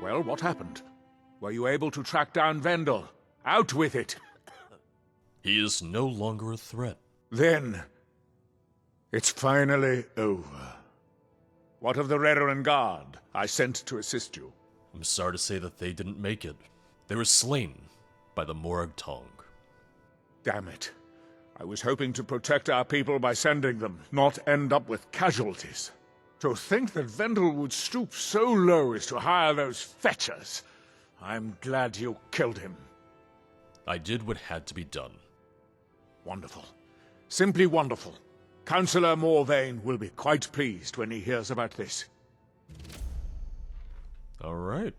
Well, what happened? Were you able to track down Vendel? Out with it! He is no longer a threat. Then, it's finally over. What of the Redoran Guard I sent to assist you? I'm sorry to say that they didn't make it. They were slain by the Morag Tong. Damn it. I was hoping to protect our people by sending them, not end up with casualties. To think that Vendel would stoop so low as to hire those fetchers. I'm glad you killed him. I did what had to be done. Wonderful. Simply wonderful. Councillor Morvain will be quite pleased when he hears about this. Alright.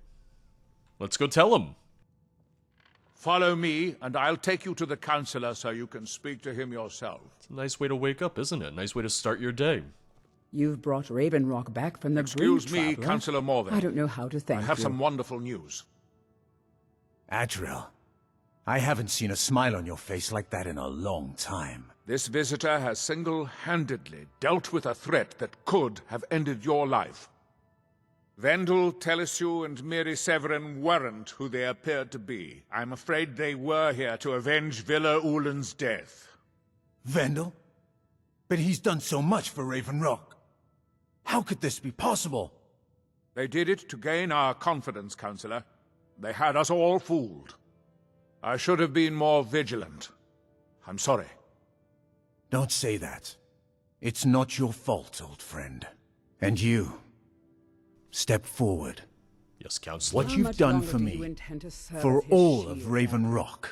Let's go tell him. Follow me, and I'll take you to the Councillor so you can speak to him yourself. It's a nice way to wake up, isn't it? Nice way to start your day. You've brought Ravenrock back from the Excuse me, Traveler. Councillor Morvain. I don't know how to thank you. I have some wonderful news. Adril, I haven't seen a smile on your face like that in a long time. This visitor has single-handedly dealt with a threat that could have ended your life. Vendel, Telesue, and Miri Severin weren't who they appeared to be. I'm afraid they were here to avenge Villa Ulen's death. Vendel? But he's done so much for Ravenrock. How could this be possible? They did it to gain our confidence, Councillor. They had us all fooled. I should have been more vigilant. I'm sorry. Don't say that. It's not your fault, old friend. And you, step forward. Yes, Counselor. What How you've much done longer for do you me, intend to serve for his all of shield? Ravenrock,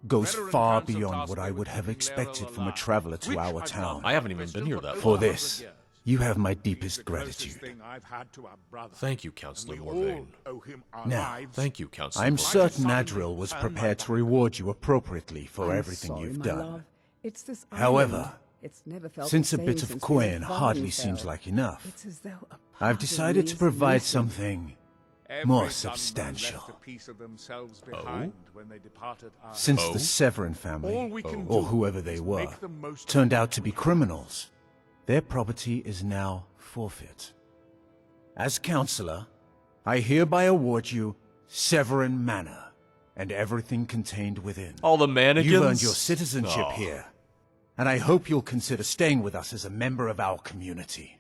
goes Veteran far council beyond tasked what me I with would have keeping expected Laeral from a alive, traveler to which our I've town. done. I haven't even been here that For long. this, you have my He's deepest the closest gratitude. thing I've had to our brother. Thank you, And Counselor we Morvain. all owe him our Now, lives. Thank you, Counselor I'm Morvain. certain Finally Adril was turned prepared my to reward you appropriately for I'm everything sorry, you've my done. love. It's this However, island. It's never felt Since the a bit same of since coin Lord hardly Varden seems fell. like enough, It's as though a part I've of decided me to is provide missing. something Every more gunman substantial. left a piece of themselves behind when they departed our Since Oh? the Severin All family, we can or do whoever they is were, make the most turned out to be criminals, their property is now forfeit. As Counselor, I hereby award you Severin Manor and everything contained within. All the mannequins? You've earned your citizenship Aw. here, and I hope you'll consider staying with us as a member of our community.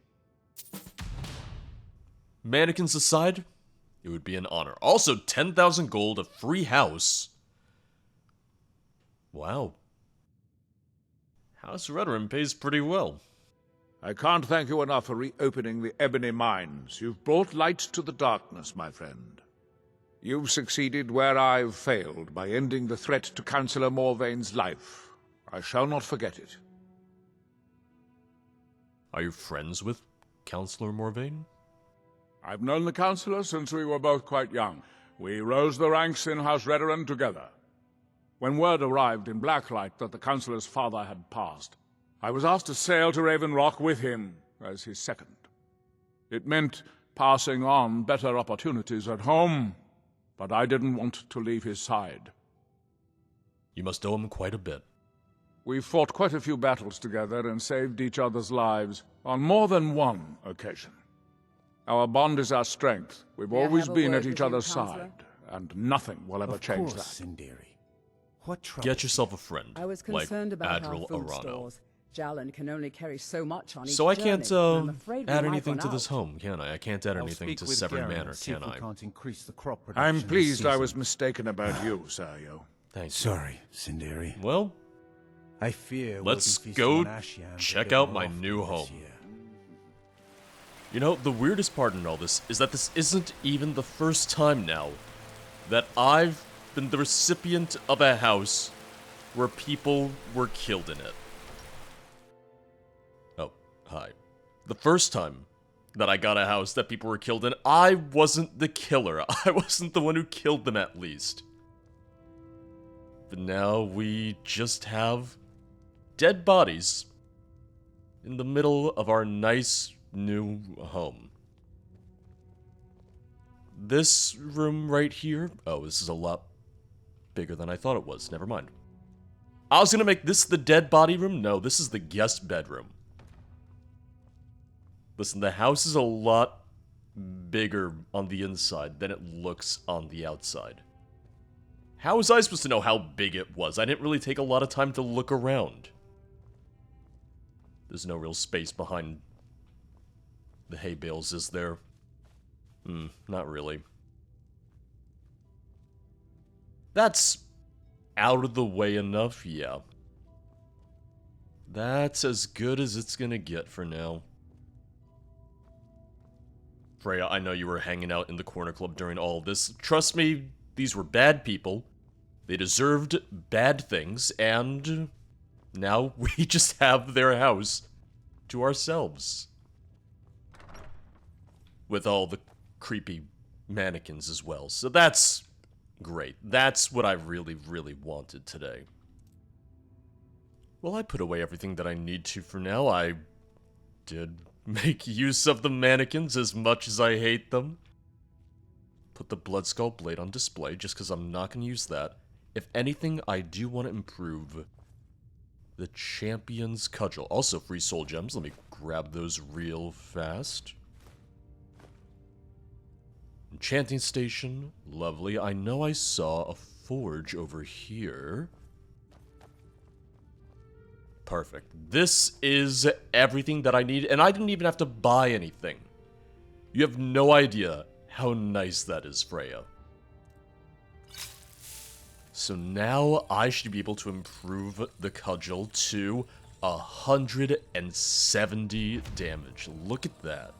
Mannequins aside, it would be an honor. Also, 10,000 gold, a free house. Wow. House Redoran pays pretty well. I can't thank you enough for reopening the Ebony Mines. You've brought light to the darkness, my friend. You've succeeded where I've failed by ending the threat to Councillor Morvain's life. I shall not forget it. Are you friends with Counselor Morvain? I've known the Councillor since we were both quite young. We rose the ranks in House Redoran together. When word arrived in Blacklight that the Councillor's father had passed, I was asked to sail to Ravenrock with him as his second. It meant passing on better opportunities at home, but I didn't want to leave his side. You must owe him quite a bit. We fought quite a few battles together and saved each other's lives on more than one occasion. Our bond is our strength. We've May I always have a been word at with each you, other's Counselor? side, and nothing will ever Of change course, that. Sindiri. What trouble? Get yourself a friend, I was like concerned about our Adril food Arano. stores. Jalan can only carry so much on each So I journey, can't and I'm afraid we add might anything run to this out. home, can I? I can't add I'll anything speak to with Severin Garen Manor, and see can if we I? can't increase the crop production I'm this pleased I season. was mistaken about you, Seryo. Thank you. Sorry, Sindiri. Well, I fear let's we'll be feasting go on ash yams a check bit out more my often new this home. year. you know, the weirdest part in all this is that this isn't even the first time now that I've been the recipient of a house where people were killed in it. Oh, hi. The first time that I got a house that people were killed in, I wasn't the killer. I wasn't the one who killed them, at least. But now we just have dead bodies in the middle of our nice new home. This room right here, oh, this is a lot bigger than I thought it was. Never mind. I was gonna make this the dead body room. No, this is the guest bedroom. Listen, the house is a lot bigger on the inside than it looks on the outside. How was I supposed to know how big it was? I didn't really take a lot of time to look around. There's no real space behind the hay bales, is there? Not really. That's out of the way enough, yeah. That's as good as it's gonna get for now. Freya, I know you were hanging out in the corner club during all this. Trust me, these were bad people. They deserved bad things, and now we just have their house to ourselves. With all the creepy mannequins as well. So that's great. That's what I really, really wanted today. Well, I put away everything that I need to for now. I did make use of the mannequins as much as I hate them. Put the Bloodskull blade on display just because I'm not going to use that. If anything, I do want to improve the Champion's Cudgel. Also free soul gems. Let me grab those real fast. Enchanting station. Lovely. I know I saw a forge over here. Perfect. This is everything that I need, and I didn't even have to buy anything. You have no idea how nice that is, Freya. So now I should be able to improve the cudgel to 170 damage. Look at that.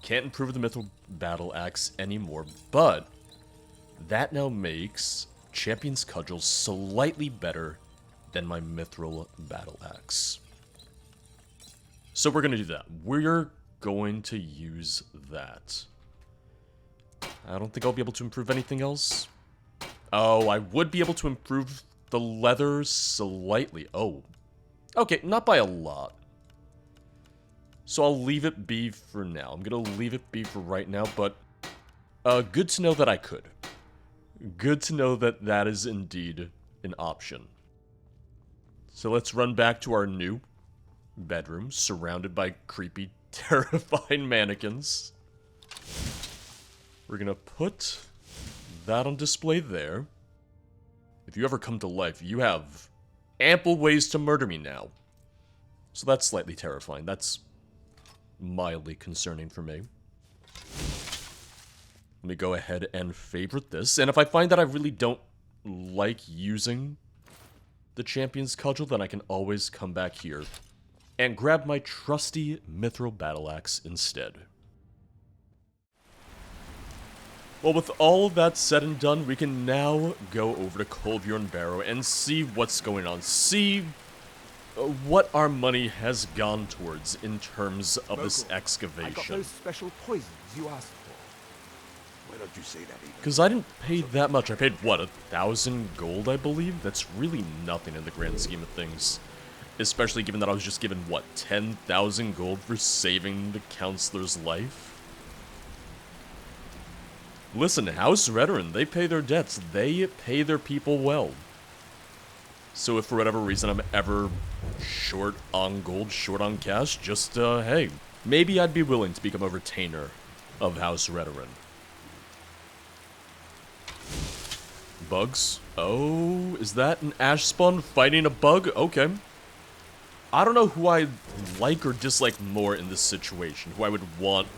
Can't improve the Mithril Battle Axe anymore, but that now makes Champion's Cudgel slightly better than my Mithril Battle Axe. So we're going to do that. We're going to use that. I don't think I'll be able to improve anything else. Oh, I would be able to improve the leather slightly. Oh. Okay, not by a lot. So I'll leave it be for now. I'm going to leave it be for right now, but good to know that I could. Good to know that that is indeed an option. So let's run back to our new bedroom, surrounded by creepy, terrifying mannequins. We're gonna put that on display there. If you ever come to life, you have ample ways to murder me now. So that's slightly terrifying. That's mildly concerning for me. Let me go ahead and favorite this. And if I find that I really don't like using the Champion's Cudgel, then I can always come back here and grab my trusty Mithril Battle Axe instead. Well, with all of that said and done, we can now go over to Kolbjorn Barrow and see what's going on. See what our money has gone towards in terms of this excavation. I got those special poisons you asked for. Why don't you say that even? Because I didn't pay that much. I paid, what, 1,000 gold, I believe? That's really nothing in the grand scheme of things. Especially given that I was just given, what, 10,000 gold for saving the counselor's life? Listen, House Veteran, they pay their debts. They pay their people well. So if for whatever reason I'm ever short on gold, short on cash, just, hey, maybe I'd be willing to become a retainer of House Veteran. Bugs? Oh, is that an ash spawn fighting a bug? Okay. I don't know who I like or dislike more in this situation, who I would want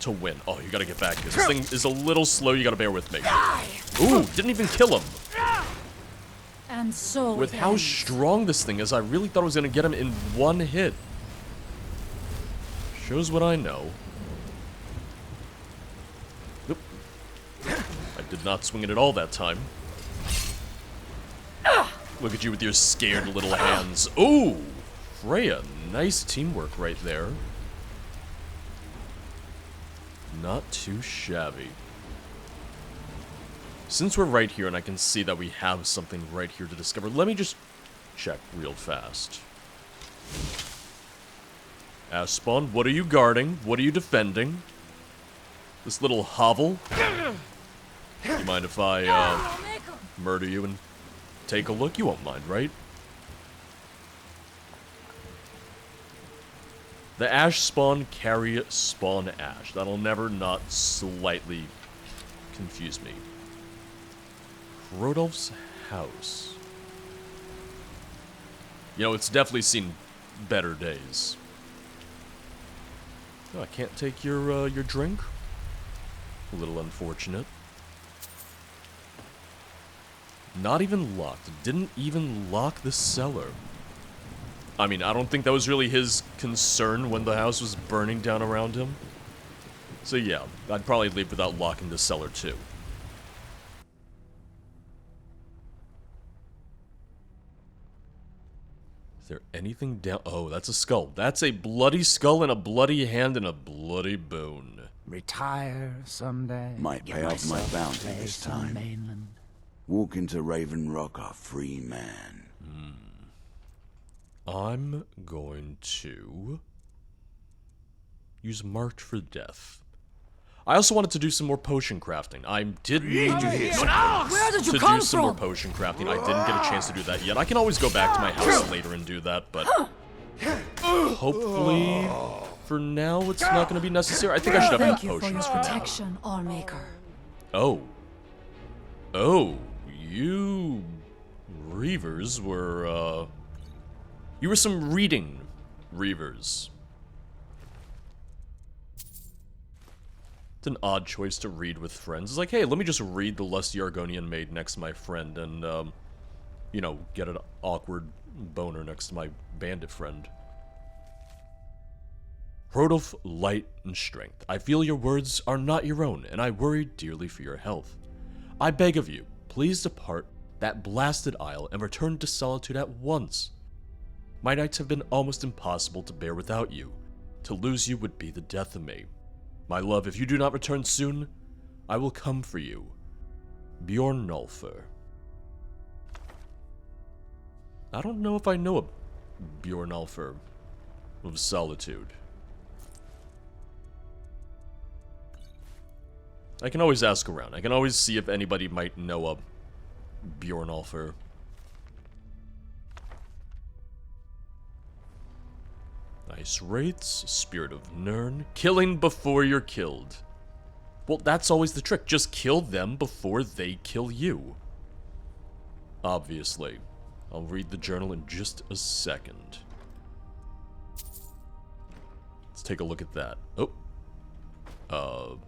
to win. Oh, you gotta get back here. This thing is a little slow, you gotta bear with me. Ooh, didn't even kill him. And so With how strong this thing is, I really thought I was gonna get him in one hit. Shows what I know. Oop. I did not swing it at all that time. Look at you with your scared little hands. Ooh! Freya, nice teamwork right there. Not too shabby. Since we're right here and I can see that we have something right here to discover, let me just check real fast. Aspawn, what are you guarding? What are you defending? This little hovel? You mind if I, murder you and take a look? You won't mind, right? The ash spawn carry spawn ash. That'll never not slightly confuse me. Hrodulf's house. You know, it's definitely seen better days. Oh, I can't take your drink? A little unfortunate. Not even locked. Didn't even lock the cellar. I mean, I don't think that was really his concern when the house was burning down around him. So yeah, I'd probably leave without locking the cellar too. Is there anything down? Oh, that's a skull. That's a bloody skull and a bloody hand and a bloody bone. Retire someday. Might get pay off my myself a bounty place this on the time. mainland. Walk into Raven Rock a free man. I'm going to use Marked for Death. I also wanted to do some more potion crafting. I did need Where did to you do come some more from? potion crafting. I didn't get a chance to do that yet. I can always go back to my house later and do that, but hopefully for now it's not going to be necessary. I think I should have Thank enough you for your potions for now. protection, Allmaker. Oh. Oh, you Reavers were, you were some reading Reavers. It's an odd choice to read with friends. It's like, hey, let me just read the lusty Argonian maid next to my friend and, you know, get an awkward boner next to my bandit friend. Hrodulf, light and strength. I feel your words are not your own, and I worry dearly for your health. I beg of you, please depart that blasted isle and return to solitude at once. My nights have been almost impossible to bear without you. To lose you would be the death of me. My love, if you do not return soon, I will come for you. Bjornulfr. I don't know if I know a Bjornulfr of Solitude. I can always ask around. I can always see if anybody might know a Bjornulfr. Nice rates, Spirit of Nirn, killing before you're killed. Well, that's always the trick. Just kill them before they kill you. Obviously. I'll read the journal in just a second. Let's take a look at that. Oh.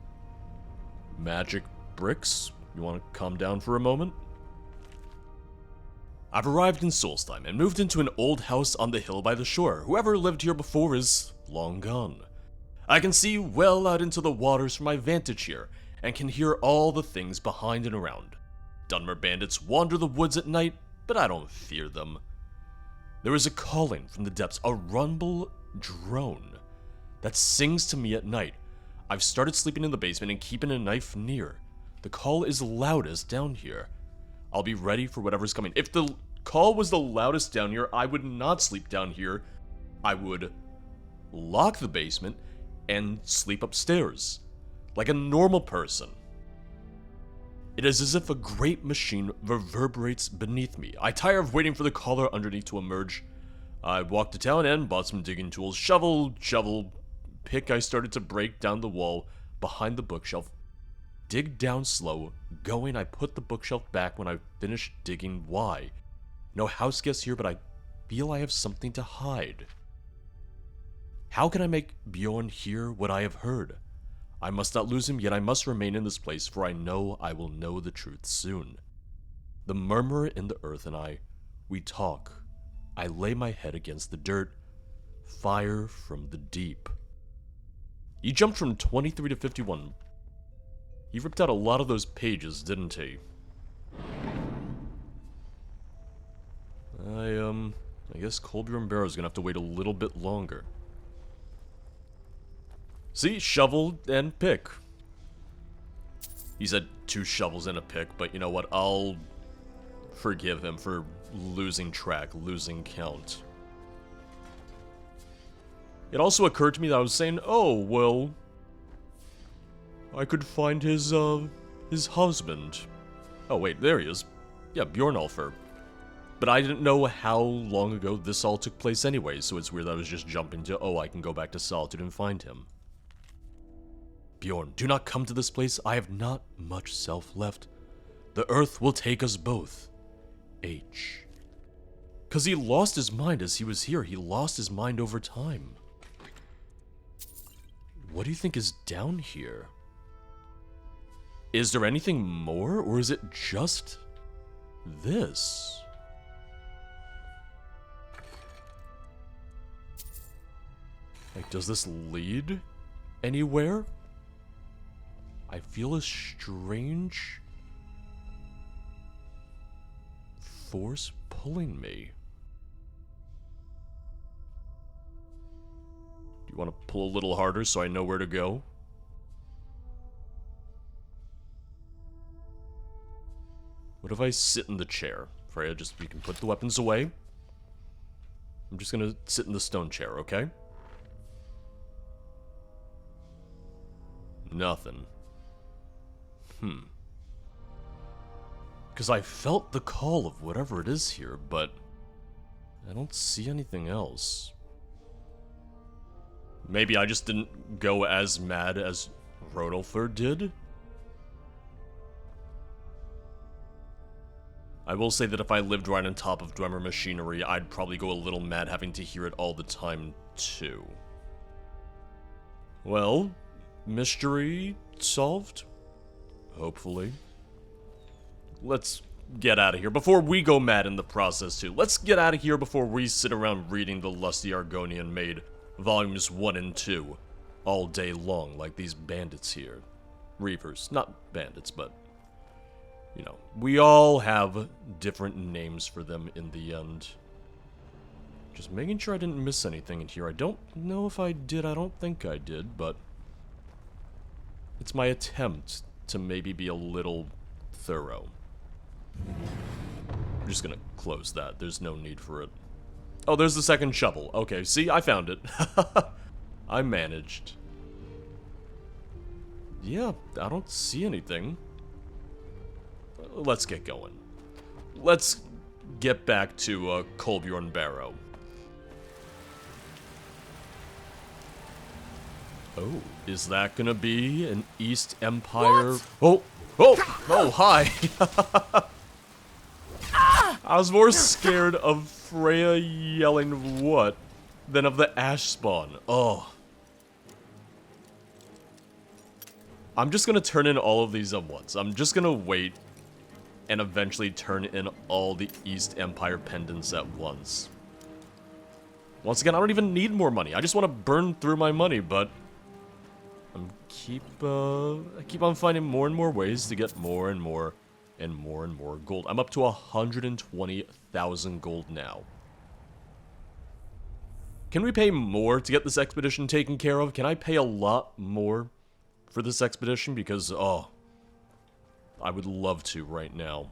Magic bricks? You want to calm down for a moment? I've arrived in Solstheim and moved into an old house on the hill by the shore. Whoever lived here before is long gone. I can see well out into the waters from my vantage here, and can hear all the things behind and around. Dunmer bandits wander the woods at night, but I don't fear them. There is a calling from the depths, a rumble drone, that sings to me at night. I've started sleeping in the basement and keeping a knife near. The call is loudest down here. I'll be ready for whatever's coming. If the call was the loudest down here, I would not sleep down here. I would lock the basement and sleep upstairs, like a normal person. It is as if a great machine reverberates beneath me. I tire of waiting for the caller underneath to emerge. I walked to town and bought some digging tools. Shovel, pick. I started to break down the wall behind the bookshelf. Dig down slow. Going, I put the bookshelf back when I finished digging. Why? No house guests here, but I feel I have something to hide. How can I make Bjorn hear what I have heard? I must not lose him, yet I must remain in this place, for I know I will know the truth soon. The murmurer in the earth and I, we talk. I lay my head against the dirt. Fire from the deep. He jumped from 23 to 51. He ripped out a lot of those pages, didn't he? I guess Kolbjorn Barrow is gonna have to wait a little bit longer. See, shovel and pick. He said 2 shovels and a pick, but you know what? I'll forgive him for losing track, losing count. It also occurred to me that I was saying, oh, well, I could find his husband. Oh, wait, there he is. Yeah, Bjornulfr. But I didn't know how long ago this all took place anyway, so it's weird that I was just jumping to, oh, I can go back to Solitude and find him. Bjorn, do not come to this place. I have not much self left. The earth will take us both. H. 'Cause he lost his mind as he was here. He lost his mind over time. What do you think is down here? Is there anything more, or is it just this? Like, does this lead anywhere? I feel a strange force pulling me. Do you want to pull a little harder so I know where to go? What if I sit in the chair? Freya, just, we can put the weapons away. I'm just gonna sit in the stone chair, okay? Nothing. Because I felt the call of whatever it is here, but I don't see anything else. Maybe I just didn't go as mad as Hrodulf did? I will say that if I lived right on top of Dwemer machinery, I'd probably go a little mad having to hear it all the time, too. Well, mystery solved? Hopefully. Let's get out of here before we go mad in the process, too. Let's get out of here before we sit around reading the Lusty Argonian Maid, volumes 1 and 2, all day long, like these bandits here. Reavers. Not bandits, but, you know, we all have different names for them in the end. Just making sure I didn't miss anything in here. I don't know if I did. I don't think I did, but it's my attempt to maybe be a little thorough. I'm just gonna close that. There's no need for it. Oh, there's the second shovel. Okay, see? I found it. I managed. Yeah, I don't see anything. Let's get going. Let's get back to Kolbjorn Barrow. Oh, is that gonna be an East Empire? What? Oh, hi. I was more scared of Freya yelling what than of the ash spawn. Oh. I'm just gonna turn in all of these at once. I'm just gonna wait and eventually turn in all the East Empire pendants at once. Once again, I don't even need more money. I just want to burn through my money, but I keep on finding more and more ways to get more and more and more and more gold. I'm up to 120,000 gold now. Can we pay more to get this expedition taken care of? Can I pay a lot more for this expedition? Because, oh, I would love to right now.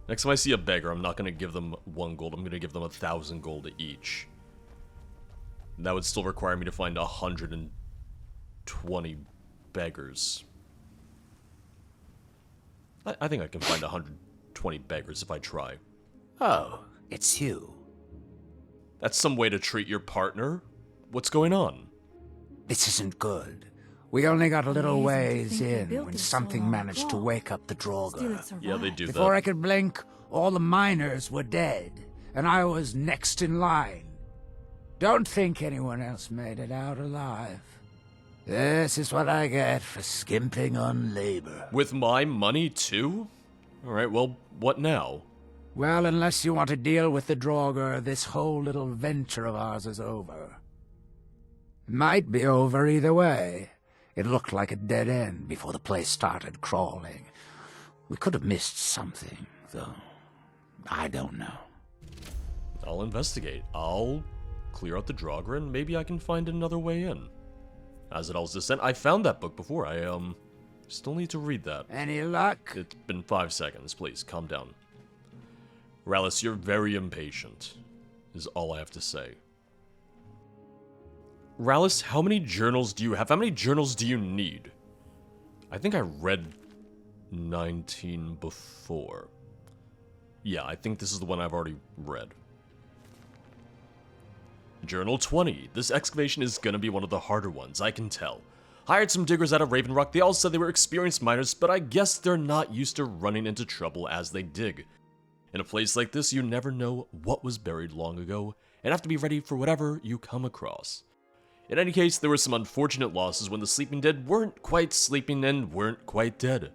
Next time I see a beggar, I'm not going to give them 1 gold. I'm going to give them 1,000 gold each. That would still require me to find 120 beggars. I think I can find 120 beggars if I try. Oh, it's you. That's some way to treat your partner. What's going on? This isn't good. We only got a little Amazing to ways think they in built when this so something long managed to ago. wake up the Still, Draugr. it survived. Yeah, they do Before I that. could blink, all the miners were dead, and I was next in line. Don't think anyone else made it out alive. This is what I get for skimping on labor. With my money, too? Alright, well, what now? Well, unless you want to deal with the Draugr, this whole little venture of ours is over. Might be over either way. It looked like a dead end before the place started crawling. We could have missed something, though. I don't know. I'll investigate. I'll clear out the Draugr and maybe I can find another way in. As it all's descent, I found that book before. I, still need to read that. Any luck? It's been 5 seconds. Please, calm down. Rallis, you're very impatient, is all I have to say. Rallis, how many journals do you have? How many journals do you need? I think I read 19 before. Yeah, I think this is the one I've already read. Journal 20. This excavation is gonna be one of the harder ones, I can tell. Hired some diggers out of Raven Rock. They all said they were experienced miners, but I guess they're not used to running into trouble as they dig. In a place like this, you never know what was buried long ago, and have to be ready for whatever you come across. In any case, there were some unfortunate losses when the sleeping dead weren't quite sleeping and weren't quite dead.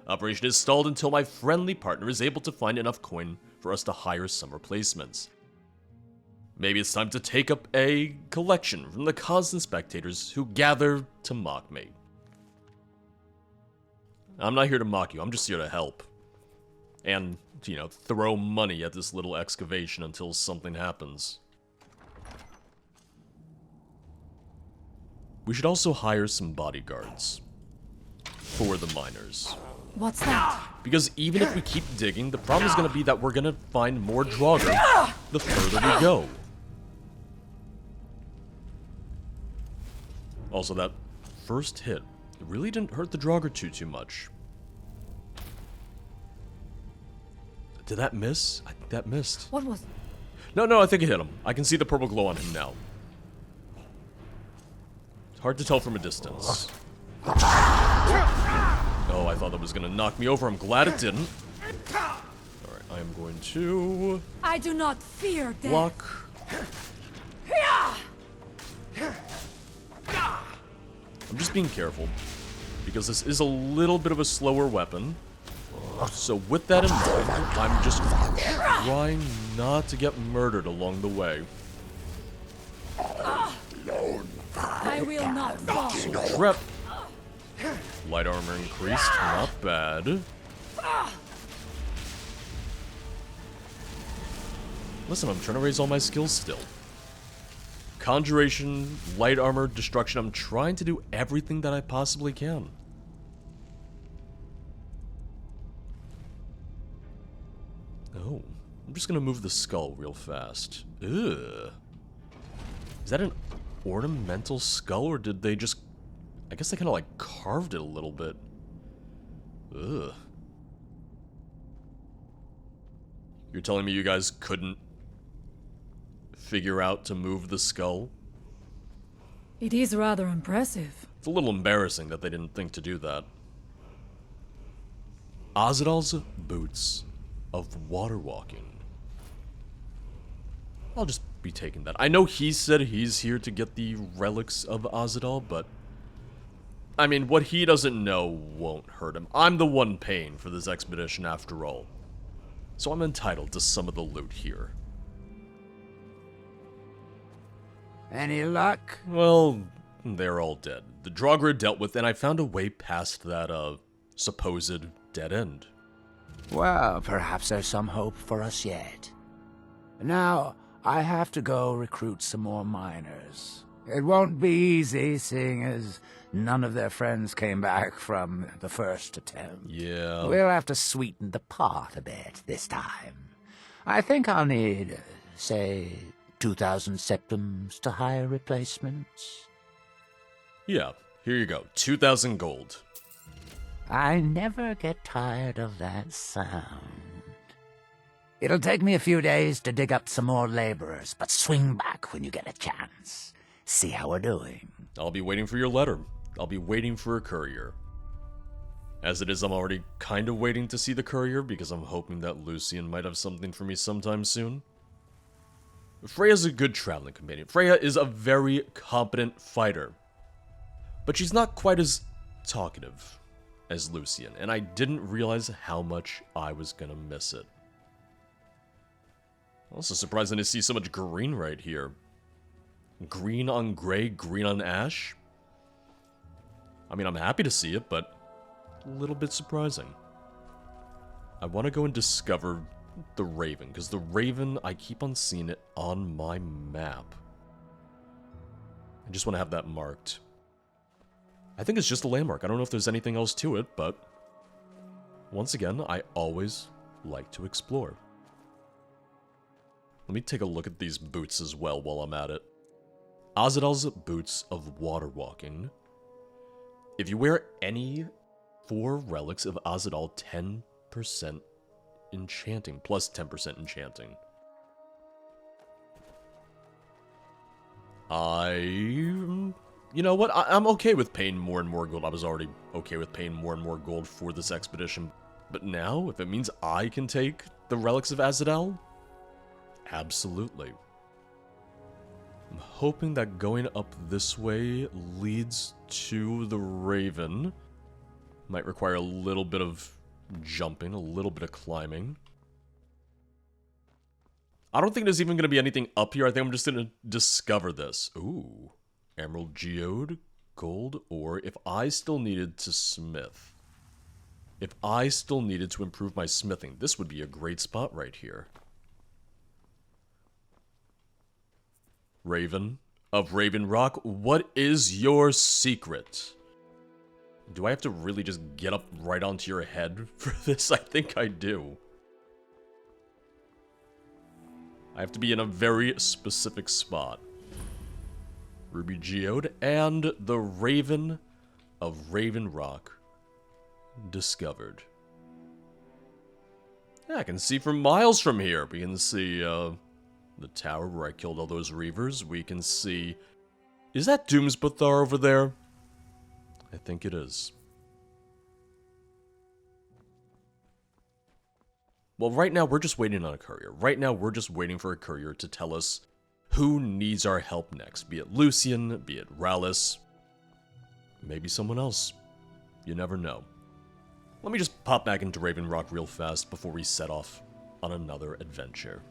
Operation is stalled until my friendly partner is able to find enough coin for us to hire some replacements. Maybe it's time to take up a collection from the constant spectators who gather to mock me. I'm not here to mock you, I'm just here to help. And, you know, throw money at this little excavation until something happens. We should also hire some bodyguards for the miners. What's that? Because even if we keep digging, the problem is going to be that we're going to find more Draugr the further we go. Also, that first hit, it really didn't hurt the Draugr too much. Did that miss? I think that missed. What was... No, I think it hit him. I can see the purple glow on him now. It's hard to tell from a distance. Oh, I thought that was gonna knock me over. I'm glad it didn't. Alright, I am going to... I do not fear death. block. I'm just being careful, because this is a little bit of a slower weapon. So with that in mind, I'm just trying not to get murdered along the way. I will not fall. Rep. Light armor increased, not bad. Listen, I'm trying to raise all my skills still. Conjuration, light armor, destruction, I'm trying to do everything that I possibly can. Oh, I'm just gonna move the skull real fast. Ugh. Is that an ornamental skull, or did they just... I guess they kind of like carved it a little bit. Ugh. You're telling me you guys couldn't figure out to move the skull? It is rather impressive. It's a little embarrassing that they didn't think to do that. Azadal's boots of water walking. I'll just be taking that. I know he said he's here to get the relics of Azadal, but I mean, what he doesn't know won't hurt him. I'm the one paying for this expedition after all. So I'm entitled to some of the loot here. Any luck? Well, they're all dead. The Draugr dealt with, and I found a way past that, supposed dead end. Well, perhaps there's some hope for us yet. Now, I have to go recruit some more miners. It won't be easy, seeing as none of their friends came back from the first attempt. Yeah. We'll have to sweeten the pot a bit this time. I think I'll need, say, 2,000 septims to hire replacements. Yeah, here you go. 2,000 gold. I never get tired of that sound. It'll take me a few days to dig up some more laborers, but swing back when you get a chance. See how we're doing. I'll be waiting for your letter. I'll be waiting for a courier. As it is, I'm already kind of waiting to see the courier because I'm hoping that Lucian might have something for me sometime soon. Freya's a good traveling companion. Freya is a very competent fighter. But she's not quite as talkative as Lucian, and I didn't realize how much I was gonna miss it. Also surprising to see so much green right here. Green on gray, green on ash. I mean, I'm happy to see it, but a little bit surprising. I want to go and discover the Raven, because the Raven, I keep on seeing it on my map. I just want to have that marked. I think it's just a landmark. I don't know if there's anything else to it, but once again, I always like to explore. Let me take a look at these boots as well while I'm at it. Azadal's boots of water walking. If you wear any 4 relics of Azadal, 10% enchanting, plus 10% enchanting. You know what? I'm okay with paying more and more gold. I was already okay with paying more and more gold for this expedition. But now, if it means I can take the Relics of Azadel, absolutely. I'm hoping that going up this way leads to the Raven. Might require a little bit of jumping, a little bit of climbing. I don't think there's even going to be anything up here. I think I'm just going to discover this. Ooh. Emerald geode, gold ore. If I still needed to smith. If I still needed to improve my smithing, this would be a great spot right here. Raven of Raven Rock, what is your secret? Do I have to really just get up right onto your head for this? I think I do. I have to be in a very specific spot. Ruby Geode and the Raven of Raven Rock discovered. Yeah, I can see for miles from here. We can see the tower where I killed all those reavers. We can see... Is that Doomsbathar over there? I think it is. Well, right now we're just waiting on a courier. Right now we're just waiting for a courier to tell us who needs our help next. Be it Lucian, be it Rallis, maybe someone else. You never know. Let me just pop back into Raven Rock real fast before we set off on another adventure.